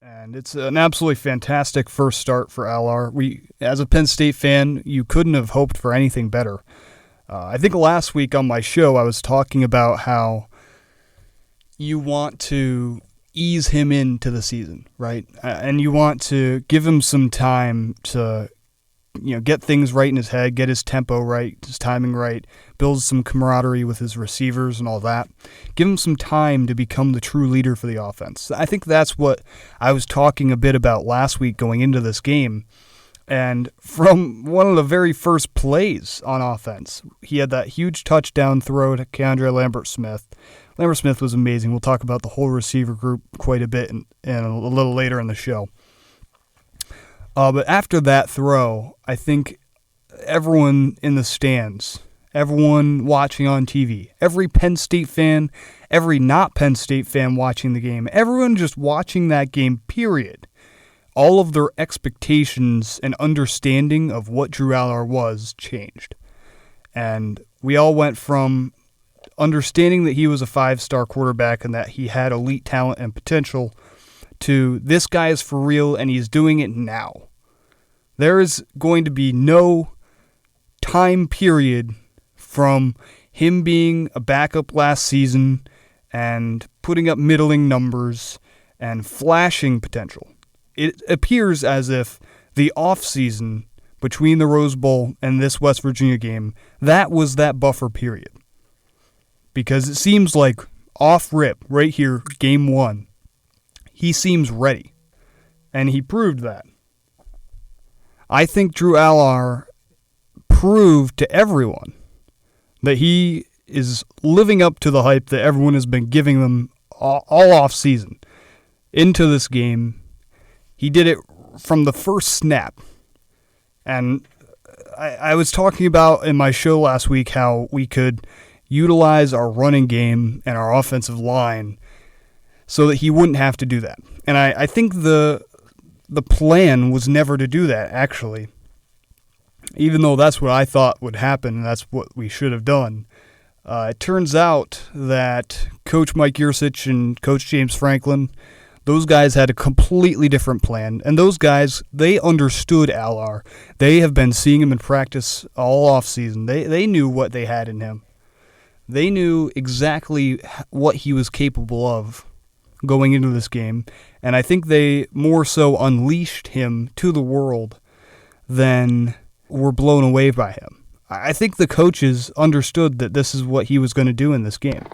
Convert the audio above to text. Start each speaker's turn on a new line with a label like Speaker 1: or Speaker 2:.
Speaker 1: And it's an absolutely fantastic first start for Allar. As a Penn State fan, you couldn't have hoped for anything better. I think last week on my show, I was talking about how you want to ease him into the season, right? And you want to give him some time to, get things right in his head, get his tempo right, his timing right, build some camaraderie with his receivers and all that. Give him some time to become the true leader for the offense. I think that's what I was talking a bit about last week going into this game. And from one of the very first plays on offense, he had that huge touchdown throw to Keandre Lambert-Smith. Lambert-Smith was amazing. We'll talk about the whole receiver group quite a bit and a little later in the show. But after that throw, I think everyone in the stands, everyone watching on TV, every Penn State fan, every not Penn State fan watching the game, everyone just watching that game, period, all of their expectations and understanding of what Drew Allar was changed. And we all went from understanding that he was a 5-star quarterback and that he had elite talent and potential to this guy is for real and he's doing it now. There is going to be no time period from him being a backup last season and putting up middling numbers and flashing potential. It appears as if the offseason between the Rose Bowl and this West Virginia game, that was that buffer period. Because it seems like off rip, right here, game 1, he seems ready. And he proved that. I think Drew Allar proved to everyone that he is living up to the hype that everyone has been giving them all off season into this game. He did it from the first snap. And I was talking about in my show last week how we could utilize our running game and our offensive line so that he wouldn't have to do that. And I think the plan was never to do that, actually. Even though that's what I thought would happen, and that's what we should have done. It turns out that Coach Mike Yursich and Coach James Franklin, those guys had a completely different plan. And those guys, they understood Allar. They have been seeing him in practice all offseason. They knew what they had in him. They knew exactly what he was capable of going into this game, and I think they more so unleashed him to the world than were blown away by him. I think the coaches understood that this is what he was going to do in this game.